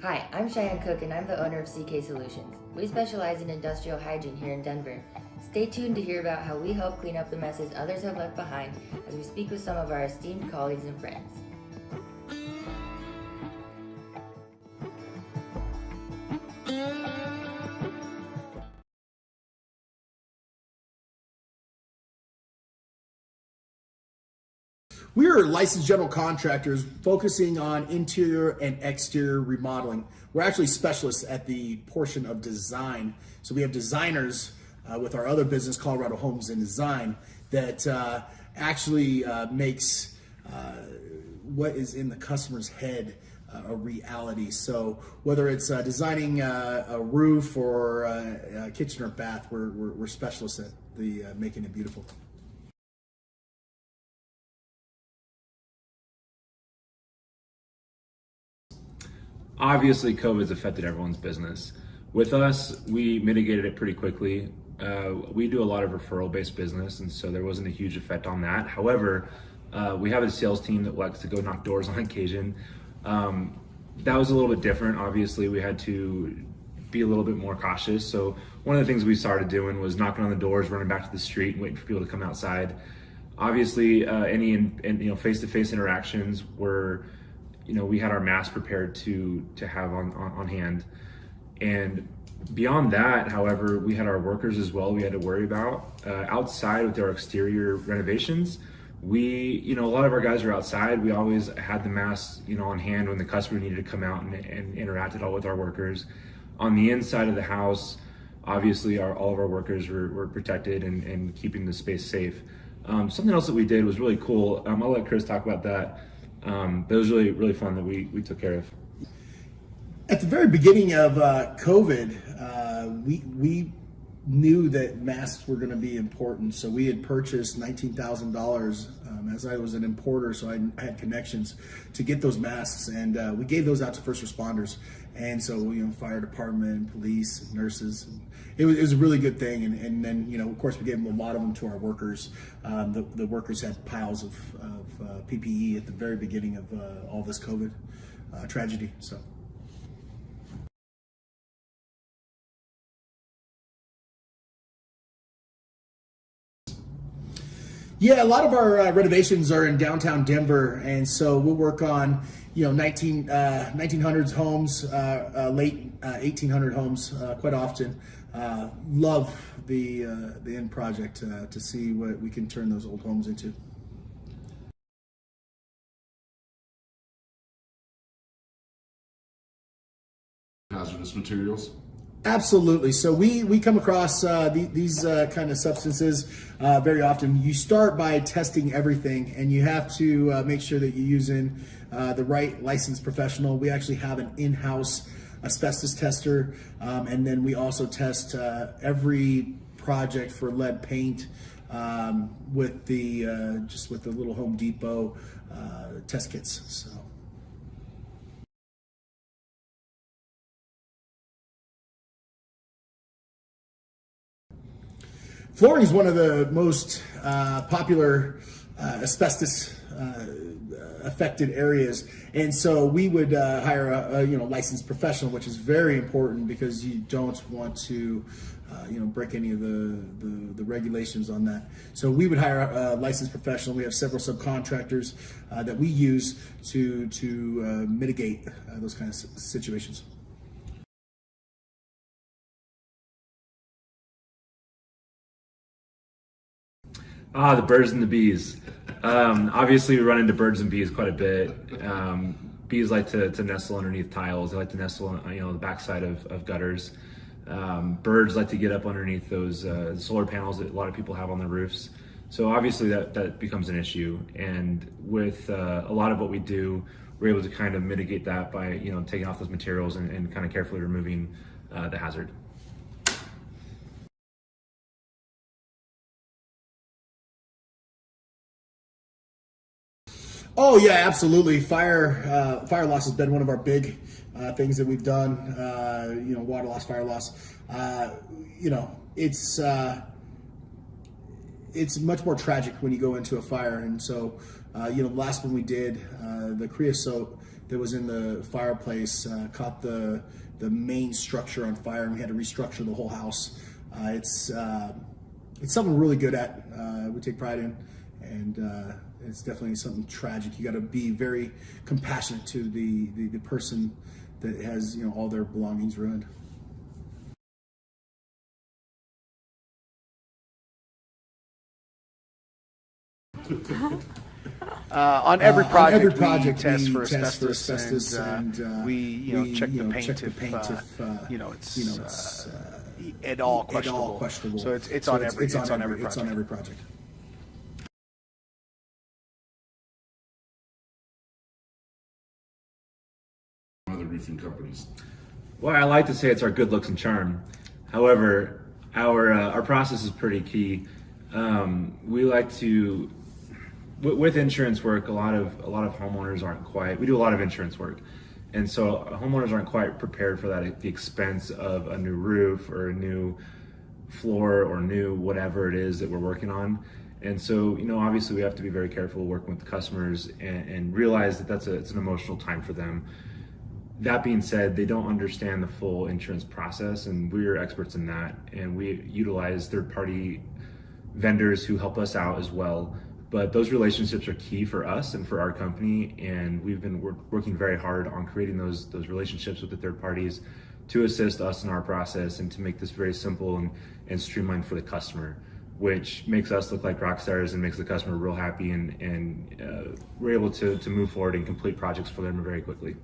Hi, I'm Cheyenne Cook and I'm the owner of CK Solutions. We specialize in industrial hygiene here in Denver. Stay tuned to hear about how we help clean up the messes others have left behind as we speak with some of our esteemed colleagues and friends. We are licensed general contractors focusing on interior and exterior remodeling. We're actually specialists at the portion of design. So we have designers with our other business, Colorado Homes and Design, that actually makes what is in the customer's head a reality. So whether it's designing a roof or a kitchen or bath, we're specialists at the making it beautiful. Obviously, COVID's affected everyone's business. With us, we mitigated it pretty quickly. We do a lot of referral-based business, and so there wasn't a huge effect on that. However, we have a sales team that likes to go knock doors on occasion. That was a little bit different. Obviously, we had to be a little bit more cautious. So one of the things we started doing was knocking on the doors, running back to the street, and waiting for people to come outside. Obviously, any face-to-face interactions were, we had our masks prepared to have on hand. And beyond that, however, we had our workers as well we had to worry about. Outside with our exterior renovations, a lot of our guys are outside. We always had the masks, on hand when the customer needed to come out and interact at all with our workers. On the inside of the house, obviously all of our workers were protected and keeping the space safe. Something else that we did was really cool. I'll let Chris talk about that. But it was really, really fun that we took care of. At the very beginning of COVID, we knew that masks were going to be important. So we had purchased $19,000 as I was an importer, so I had connections to get those masks, and we gave those out to first responders. And so, fire department, police, nurses. It was a really good thing. And then, of course, we gave them a lot of them to our workers. The workers had piles of PPE at the very beginning of all this COVID tragedy. So. Yeah, a lot of our renovations are in downtown Denver, and so we'll work on 1900s homes, late 1800 homes quite often. Love the end project to see what we can turn those old homes into. Hazardous materials. Absolutely. So we come across these kind of substances very often. You start by testing everything, and you have to make sure that you're using the right licensed professional. We actually have an in-house asbestos tester, and then we also test every project for lead paint with the little Home Depot test kits. So. Flooring is one of the most popular asbestos affected areas, and so we would hire a licensed professional, which is very important because you don't want to break any of the regulations on that. So we would hire a licensed professional. We have several subcontractors that we use to mitigate those kinds of situations. The birds and the bees. Obviously, we run into birds and bees quite a bit. Bees like to nestle underneath tiles. They like to nestle on the backside of gutters. Birds like to get up underneath those solar panels that a lot of people have on their roofs. So obviously that becomes an issue. And with a lot of what we do, we're able to kind of mitigate that by taking off those materials and kind of carefully removing the hazard. Oh yeah, absolutely. Fire loss has been one of our big things that we've done. Water loss, fire loss. It's much more tragic when you go into a fire. And so, the last one we did, the creosote that was in the fireplace caught the main structure on fire, and we had to restructure the whole house. It's something we're really good at. We take pride in, and it's definitely something tragic. You got to be very compassionate to the person that has all their belongings ruined. On every project, we we test for test for asbestos, and we check the paint if it's at all questionable. So it's on every project. It's on every project. Other roofing companies. Well, I like to say it's our good looks and charm. However, our process is pretty key. We like to, with insurance work, a lot of homeowners aren't quite. We do a lot of insurance work, and so homeowners aren't quite prepared for that at the expense of a new roof or a new floor or new whatever it is that we're working on. And so, obviously, we have to be very careful working with the customers and realize that it's an emotional time for them. That being said, they don't understand the full insurance process, and we're experts in that, and we utilize third-party vendors who help us out as well. But those relationships are key for us and for our company, and we've been working very hard on creating those relationships with the third parties to assist us in our process and to make this very simple and streamlined for the customer, which makes us look like rock stars and makes the customer real happy, and we're able to move forward and complete projects for them very quickly.